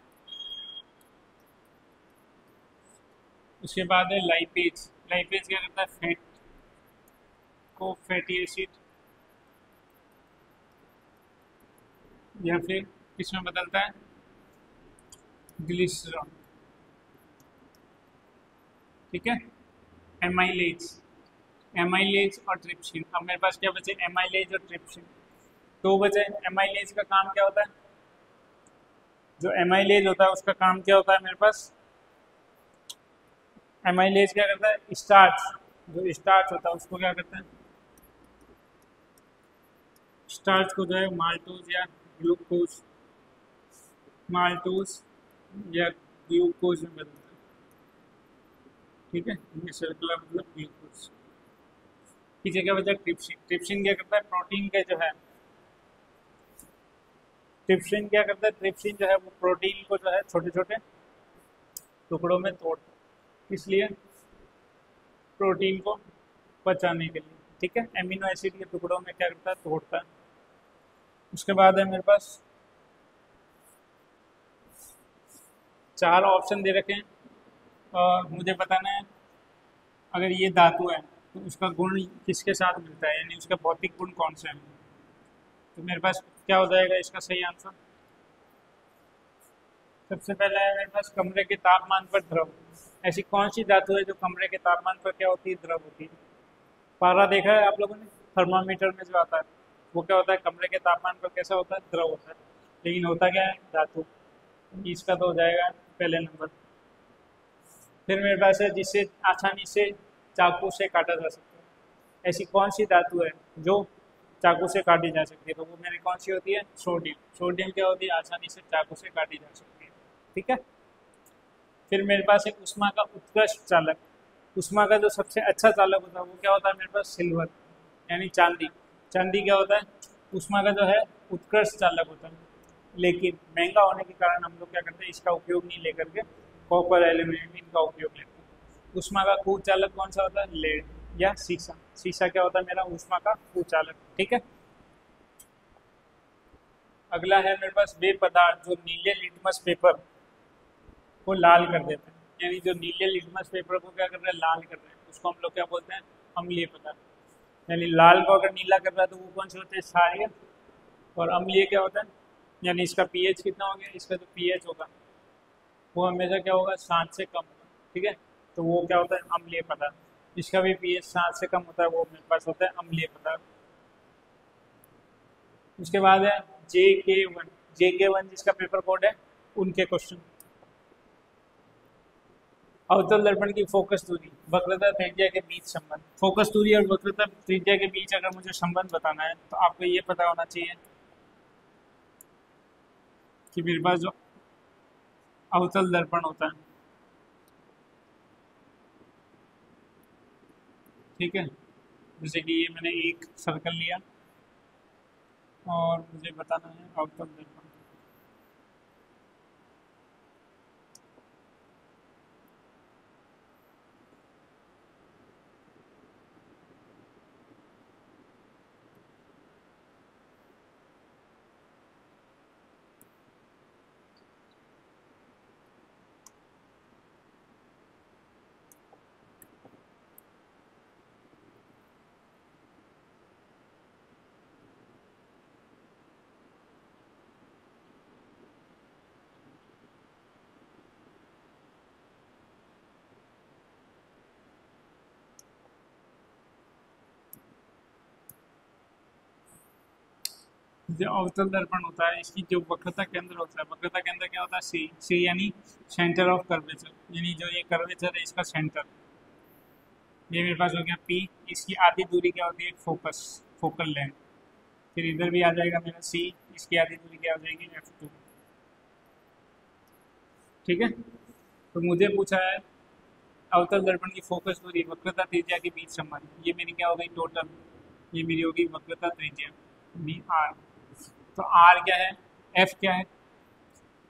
उसके बाद है लाइपेज। लाइपेज क्या करता है, फैट को फैटी एसिड या फिर किसमें बदलता है, ग्लिसरॉल। ठीक है, एमाइलेज, एमाइलेज और ट्रिप्सिन। अब मेरे पास क्या बचे, एमाइलेज और ट्रिप्सिन, दो बचे। एमाइलेज का काम क्या होता है, जो एमाइलेज होता है उसका काम क्या होता है मेरे पास, एमाइलेज क्या करता है, स्टार्च, जो स्टार्च होता है उसको क्या करता है, स्टार्च को जो है माल्टोज या ग्लूकोज, माल्टोज या ग्लूकोज में बदलता है। ठीक है, ये सर्कुलर मतलब ग्लूकोज। पीछे क्या बचा, ट्रिप्सिन। ट्रिप्सिन क्या करता है, प्रोटीन के जो है, ट्रिप्सिन क्या करता है, ट्रिप्सिन जो है वो प्रोटीन को जो है छोटे छोटे टुकड़ों में तोड़ता है, इसलिए प्रोटीन को पचाने के लिए। ठीक है, एमिनो एसिड के टुकड़ों में क्या करता है, तोड़ता है। उसके बाद है मेरे पास चार ऑप्शन दे रखे हैं और मुझे बताना है अगर ये धातु है तो उसका गुण किसके साथ मिलता है, यानी उसका भौतिक गुण कौन सा है। तो मेरे पास क्या हो जाएगा इसका सही आंसर। सबसे पहला है मेरे पास कमरे के तापमान पर द्रव। ऐसी कौन सी धातु है जो कमरे के तापमान पर क्या होती है, द्रव होती है। पारा देखा है आप लोगों ने, थर्मामीटर में जो आता है वो क्या होता है, कमरे के तापमान पर कैसा होता है, द्रव होता है। लेकिन होता क्या है, धातु। इसका तो हो जाएगा पहले नंबर। फिर मेरे पास है जिससे आसानी से चाकू से काटा जा सकता है। ऐसी कौन सी धातु है जो चाकू से काटी जा सकती है, तो वो मेरी कौन सी होती है, सोडियम। सोडियम क्या होती है, आसानी से चाकू से काटी जा सकती है। ठीक है, फिर मेरे पास एक उष्मा का उत्कृष्ट चालक। उष्मा का जो सबसे अच्छा चालक होता है वो क्या होता है मेरे पास, सिल्वर, यानी चांदी। चांदी क्या होता है, उष्मा का जो है उत्कृष्ट चालक होता है। लेकिन महंगा होने के कारण हम लोग क्या करते हैं, इसका उपयोग नहीं लेकर के कॉपर एल्यूमिनियम इनका उपयोग लेते हैं। उष्मा का कुचालक कौन सा होता है, लेड या शीशा। शीशा क्या होता है मेरा, उष्मा का कुचालक। ठीक है, अगला है मेरे पास वे पदार्थ जो नीले लिटमस पेपर को लाल कर देते हैं। यानी जो नीले लिटमस पेपर को क्या कर रहे हैं, लाल कर रहे हैं, उसको हम लोग क्या बोलते हैं, अम्लीय पदार्थ। यानी लाल को अगर नीला कर रहा है तो वो कौन से होते हैं, क्षारीय। और अम्लीय क्या होता है, यानी इसका पीएच कितना हो गया, इसका जो पीएच होगा वो हमेशा क्या होगा, 7 से कम होगा। ठीक है, तो वो क्या होता है, अम्लीय पदार्थ। जिसका भी पीएच 7 से कम होता है वो मेरे पास होता है अम्लीय पदार्थ। उसके बाद है JK1। JK1 जिसका पेपर कोड है, उनके क्वेश्चन। अवतल दर्पण की फोकस दूरी, वक्रता त्रिज्या के बीच संबंध। फोकस दूरी और वक्रता त्रिज्या के बीच अगर मुझे संबंध बताना है तो आपको ये पता होना चाहिए कि मेरे पास जो अवतल दर्पण होता है, ठीक है, जैसे कि ये मैंने एक सर्कल लिया और मुझे बताना है अवतल दर्पण। जो अवतल दर्पण होता है इसकी जो वक्रता केंद्र होता है, वक्रता केंद्र क्या होता है? सी। सी यानी सेंटर ऑफ कर्वेचर, यानी जो ये कर्वेचर है इसका सेंटर। ये मेरे पास हो गया पी। इसकी आधी दूरी क्या होती है? Focus, focal length. फिर इधर भी आ जाएगा मेरा सी। इसकी आधी दूरी क्या हो जाएगी? F2। ठीक है। तो मुझे पूछा है अवतल दर्पण की फोकस दूरी वक्रता त्रिज्या के बीच संबंध। ये मेरी क्या हो गई? टोटल। ये मेरी होगी वक्रता त्रिज्या बी आर। तो आर क्या है? एफ क्या है?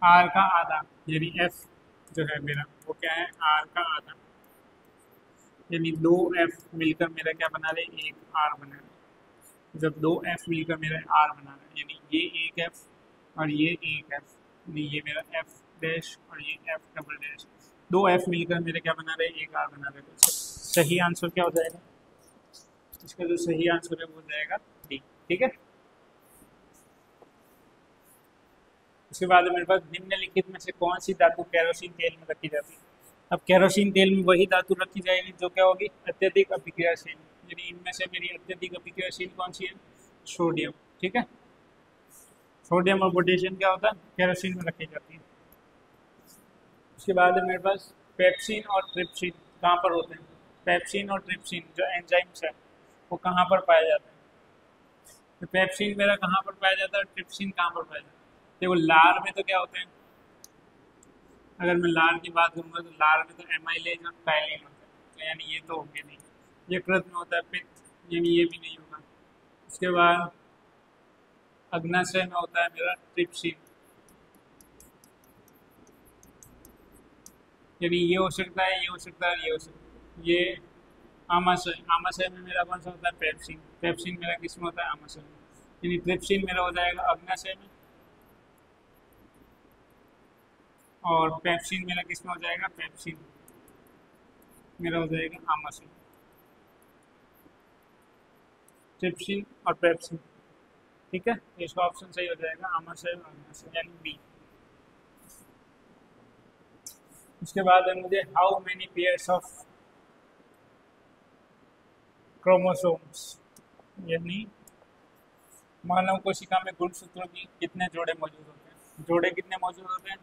आर का आधा, यानी एफ जो है मेरा वो क्या है? आर का आधा। यानी दो एफ मिलकर मेरा क्या बना रहे? एक आर बना रहे। जब दो एफ मिलकर मेरा आर बना रहा है, यानी ये एक एफ और ये एक एफ, यानी ये मेरा एफ डैश और ये एफ डबल डैश, दो एफ मिलकर मेरे क्या बना रहे? एक आर बना रहे। तो सही आंसर क्या हो जाएगा? इसका जो सही आंसर है वो हो जाएगा डी। ठीक है। उसके बाद मेरे पास निम्नलिखित में से कौन सी धातु केरोसिन तेल में रखी जाती है? अब केरोसिन तेल में वही धातु रखी जाएगी जो क्या होगी? अत्यधिक अभिक्रियाशील। यानी इनमें से मेरी अत्यधिक अभिक्रियाशील कौन सी है? सोडियम। ठीक है। सोडियम और पोटेशियम क्या होता है? केरोसिन में रखी जाती है। उसके बाद है मेरे पास पेप्सिन और ट्रिप्सिन कहाँ पर होते हैं? पेप्सिन और ट्रिप्सिन जो एंजाइम्स है वो कहाँ पर पाया जाता है? तो पेप्सिन मेरा कहाँ पर पाया जाता है? ट्रिप्सिन कहाँ पर पाया जाता है? देखो लार में तो क्या होते हैं? अगर मैं लार की बात करूँगा तो लार में तो एमाइलेज और टाइलिन होता है, तो यानी ये तो होंगे नहीं। यकृत में होता है पित्त, यानी ये भी नहीं होगा। उसके बाद अग्नाशय में होता है मेरा ट्रिप्सिन, यानी ये हो सकता है, ये हो सकता है, ये हो सकता है। ये आमाशय, आमाशय में मेरा कौन सा होता है? पेप्सिन। पेप्सिन मेरा किस में होता है? आमाशय में। यानी ट्रिप्सिन मेरा हो जाएगा अग्नाशय में और पेप्सिन मेरा किस में हो जाएगा? पेप्सिन मेरा हो जाएगा आमाशय। ट्रिप्सिन और पेप्सिन। ठीक है। तो इसका ऑप्शन सही हो जाएगा आमाशय और अग्नाशय, यानी बी। उसके बाद है मुझे how many pairs of chromosomes, यानी मानव कोशिका में गुणसूत्रों की कितने जोड़े मौजूद होते हैं? जोड़े कितने मौजूद होते हैं?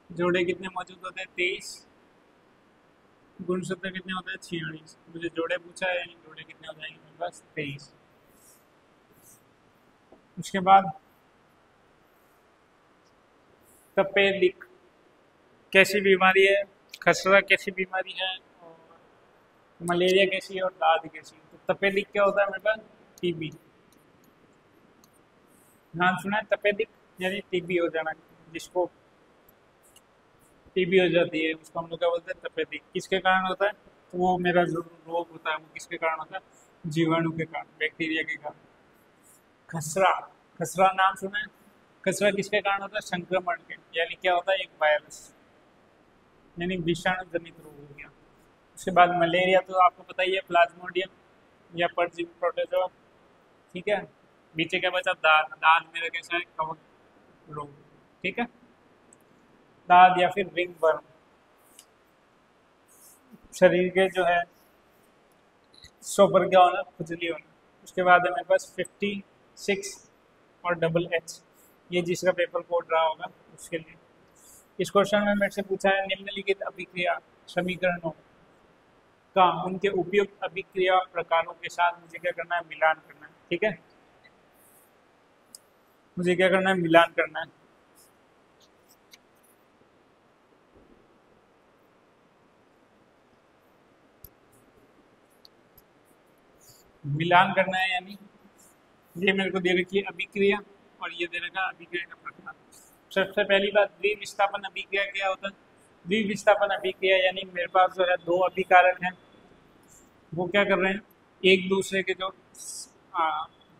जोड़े कितने मौजूद होते हैं? 23। गुणसूत्र कितने होते हैं? 46। मुझे जोड़े पूछा है, यानी जोड़े कितने हो जाएंगे मेरे पास? 23। उसके बाद तपेदिक कैसी बीमारी है? खसरा कैसी बीमारी है? और मलेरिया कैसी है? और दाद कैसी है? तो तपेदिक क्या होता है मेरे पास? टीबी। नाम सुना है तपेदिक? यानी टीबी हो जाना, जिसको टीबी हो जाती है उसको हम लोग क्या बोलते हैं? तपेदिक। किसके कारण होता है? तो वो मेरा जो रोग होता है वो किसके कारण होता है? जीवाणु के कारण, बैक्टीरिया के कारण। खसरा, खसरा नाम सुना है? खसरा किसके कारण होता है? संक्रमण के, यानी क्या होता है? एक वायरस, यानी विषाणु जनित रोग हो गया। उसके बाद मलेरिया तो आपको पता ही है, प्लाज्मोडियम या परजीवी प्रोटोजोआ। ठीक है। नीचे क्या बचा? दाद। दाद मेरा कैसा है? कवक रोग। ठीक है। दाद या फिर रिंग वर्म, शरीर के जो है सौ पर क्या होना? खुजली होना। उसके बाद है मेरे पास 56 और डबल एच, ये जिसका पेपर कोड रहा होगा उसके लिए। इस क्वेश्चन में मेरे से पूछा है निम्नलिखित अभिक्रिया समीकरणों का उनके उपयुक्त अभिक्रिया प्रकारों के साथ मुझे क्या करना है? मिलान करना है। ठीक है। मुझे क्या करना है? मिलान करना है। मिलान करना है, यानी ये मेरे को दे रखी है अभिक्रिया और ये दे रखा अभिक्रिया का प्रकार। सबसे पहली बात, द्विविस्थापन अभिक्रिया क्या होता है? द्विविस्थापन अभिक्रिया यानी मेरे पास जो है दो अभिकारक हैं, वो क्या कर रहे हैं? एक दूसरे के जो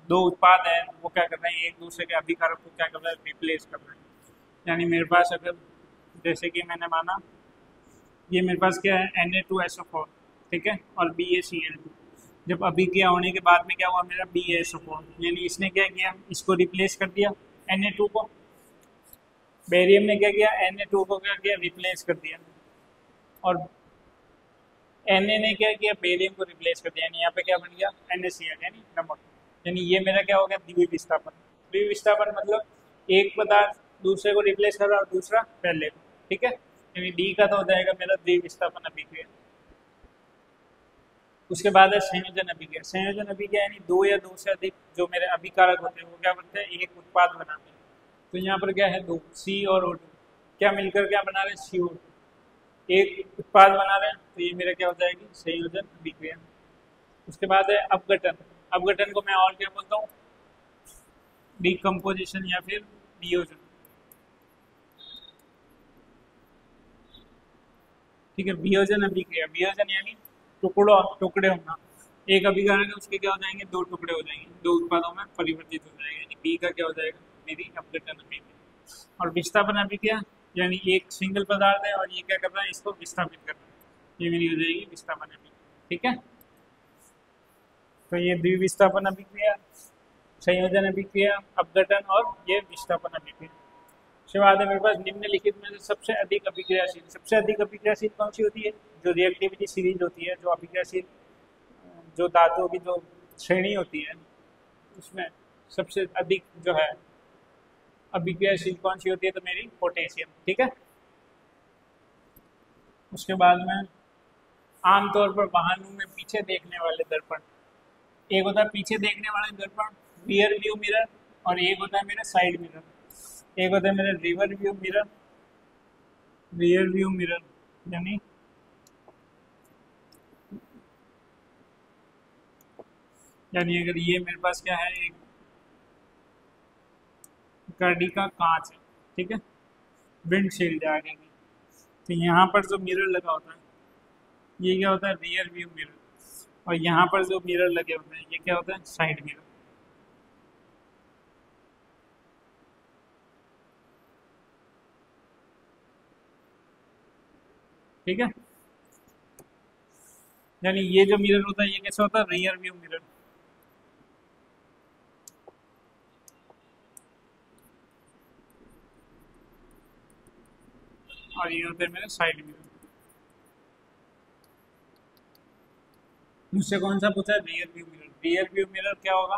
दो उत्पाद हैं वो क्या कर रहे हैं? एक दूसरे के अभिकारक को क्या कर रहे हैं? रिप्लेस कर रहे हैं। यानी मेरे पास अगर जैसे कि मैंने माना ये मेरे पास क्या है? Na2SO4। ठीक है। और BaCl2। जब अभिक्रिया होने के बाद में क्या हुआ? मेरा BaSO4, यानी इसने क्या किया? इसको रिप्लेस कर दिया Na2 को। बेरियम ने क्या किया? Na2 को क्या किया? रिप्लेस कर दिया। और Na ने क्या किया? बेरियम को रिप्लेस कर दिया, यानी यहाँ पे क्या बन गया? NaCl, यानी नमक। यानी ये मेरा क्या हो गया, द्विविस्थापन। द्विविस्थापन मतलब एक पदार्थ दूसरे को रिप्लेस कर रहा और दूसरा पहले को, ठीक है। यानी डी का तो हो जाएगा मेरा द्विविस्थापन अभिक्रिया। उसके बाद है संयोजन अभिक्रिया। संयोजन अभिक्रिया यानी दो या दो से अधिक जो मेरे अभिकारक होते हैं वो क्या करते हैं, एक उत्पाद बनाते हैं। तो यहाँ पर क्या है, दो सी और O2 क्या मिलकर क्या बना रहे हैं, CO2, एक उत्पाद बना रहे हैं। तो ये मेरा क्या हो जाएगी, संयोजन अभिक्रिया। उसके बाद है अपघटन। अपघटन को मैं और क्या बोलता हूँ, डिकम्पोजिशन या फिर वियोजन, ठीक है। वियोजन अभिक्रिया, वियोजन यानी टुकड़े होना। एक अभिकारक है उसके क्या हो जाएंगे, दो टुकड़े हो जाएंगे, दो उत्पादों में परिवर्तित हो जाएगा। यानी बी का क्या हो जाएगा, मेरी अपघटन अभिक्रिया। और विस्थापन अभिक्रिया यानी एक सिंगल पदार्थ है और ये क्या कर रहा है, इसको विस्थापित कर रहा है, ये मेरी हो जाएगी विस्थापन अभिक्रिया, ठीक है। तो ये द्विविस्थापन अभिक्रिया, संयोजन अभिक्रिया, अपघटन और ये विस्थापन अभिक्रिया। उसके बाद है मेरे पास निम्नलिखित में से सबसे अधिक अभिक्रियाशील। सबसे अधिक अभिक्रियाशील कौन सी होती है, जो रिएक्टिविटी सीरीज होती है, जो अभिक्रियाशील जो धातुओं की जो श्रेणी होती है उसमें सबसे अधिक जो है अभिक्रियाशील कौन सी होती है, तो मेरी पोटेशियम, ठीक है। उसके बाद में आमतौर पर वाहनों में पीछे देखने वाले दर्पण, एक होता है पीछे देखने वाले दर्पण रियर व्यू मिरर, और एक होता है मेरा साइड मिरर। एक होता है मेरा river view mirror, rear view mirror, यानी अगर ये मेरे पास क्या है, एक गाड़ी का कांच है, ठीक है, विंडशील्ड है आगे की। तो यहाँ पर जो मिरर लगा होता है ये क्या होता है, रियर व्यू मिरर, और यहाँ पर जो मिरर लगे होते हैं ये क्या होता है, साइड मिरर, ठीक है। यानी ये जो मिरर होता है ये कैसा होता है, रियर व्यू मिरर, और ये होता है मेरा साइड मिरर। मुझसे कौन सा पूछा है, rear view mirror. Rear view mirror क्या होगा,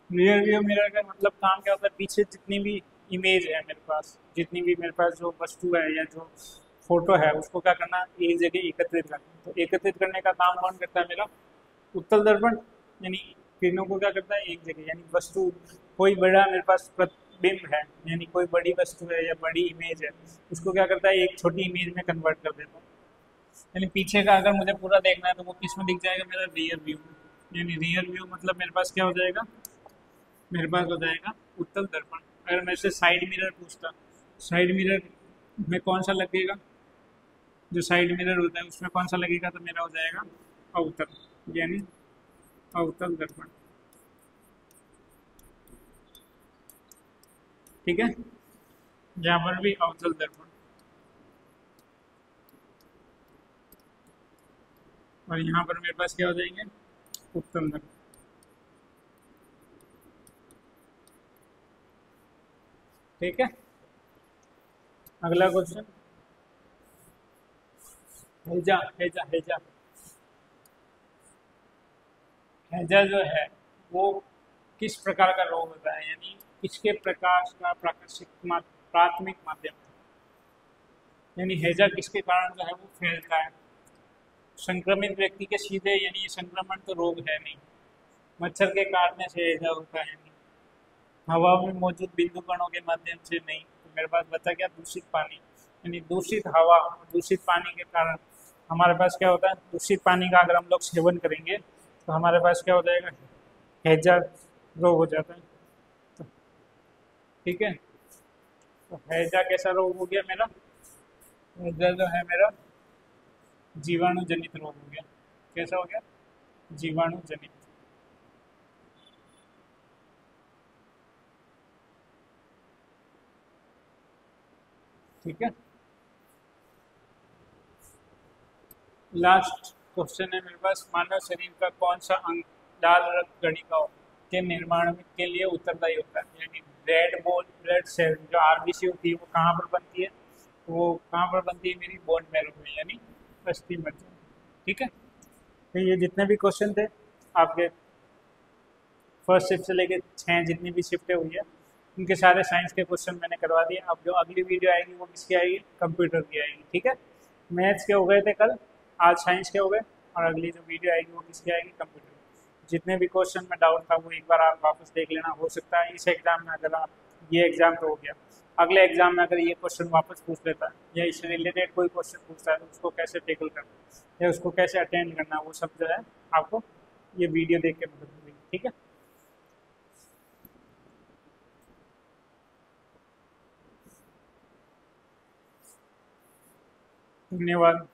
रियर व्यू मिरर का मतलब काम क्या होता है, पीछे जितनी भी इमेज है मेरे पास, जितनी भी मेरे पास जो वस्तु है या जो फोटो है उसको क्या करना, एक जगह एकत्रित करना। तो एकत्रित करने का काम कौन करता है, मेरा उत्तल दर्पण। यानी किरणों को क्या करता है, एक जगह, यानी वस्तु कोई बड़ा मेरे पास प्रतिबिंब है, यानी कोई बड़ी वस्तु है या बड़ी इमेज है, उसको क्या करता है, एक छोटी इमेज में कन्वर्ट कर देता है। यानी पीछे का अगर मुझे पूरा देखना है तो वो किस में दिख जाएगा, मेरा रियर व्यू। यानी रियर व्यू मतलब मेरे पास क्या हो जाएगा, मेरे पास हो जाएगा उत्तल दर्पण। अगर मैं इससे साइड मिरर पूछता, साइड मिरर में कौन सा लगेगा, जो साइड मिरर होता है उसमें कौन सा लगेगा, तो मेरा हो जाएगा अवतल, यानी अवतल दर्पण, ठीक है। यहाँ पर भी अवतल दर्पण, और यहाँ पर मेरे पास क्या हो जाएंगे, उत्तल दर्पण, ठीक है। अगला क्वेश्चन, हेजा हेजा हेजा हैजा जो है वो किस प्रकार का रोग होता है, यानी किसके प्रकाश का प्राथमिक माध्यम है। यानी हैजा किसके कारण जो है वो फैलता है, संक्रमित व्यक्ति के सीधे, यानी ये संक्रमण तो रोग है नहीं, मच्छर के काटने से हैजा होता है नहीं, हवा में मौजूद बिंदु कणों के माध्यम से नहीं। तो मेरे पास बचा क्या, दूषित पानी, यानी दूषित हवा, दूषित पानी के कारण हमारे पास क्या होता है, दूषित पानी का अगर हम लोग सेवन करेंगे तो हमारे पास क्या हो जाएगा, हैजा रोग हो जाता है। तो ठीक है, तो हैजा कैसा रोग हो गया मेरा, हैजा जो है मेरा जीवाणु जनित रोग हो गया। कैसा हो गया, जीवाणु जनित, ठीक है। लास्ट क्वेश्चन है मेरे पास, मानव शरीर का कौन सा अंग लाल रक्त कणिकाओं के निर्माण के लिए उत्तरदायी होता है। यानी रेड ब्लड सेल जो आरबीसी होती है वो कहाँ पर बनती है, वो कहाँ पर बनती है, मेरी बोन मैरो में, यानी अस्थि मज्जा, ठीक है। तो ये जितने भी क्वेश्चन थे आपके फर्स्ट शिफ्ट से लेके 6 जितनी भी शिफ्टें हुई है उनके सारे साइंस के क्वेश्चन मैंने करवा दिए। अब जो अगली वीडियो आएगी वो किसकी आएगी, कंप्यूटर की आएगी, ठीक है। मैथ्स के हो गए थे कल, आज साइंस के हो गए, और अगली जो वीडियो आएगी वो किसकी आएगी, कंप्यूटर की। जितने भी क्वेश्चन में डाउट था वो एक बार आप वापस देख लेना। हो सकता है इस एग्जाम में, अगर आप, ये एग्जाम तो हो गया, अगले एग्जाम में अगर ये क्वेश्चन वापस पूछ लेता है या इससे रिलेटेड कोई क्वेश्चन पूछता है तो उसको कैसे टेकल करना या उसको कैसे अटेंड करना, वो सब जो है आपको ये वीडियो देख के मदद मिलेगी, ठीक है। धन्यवाद।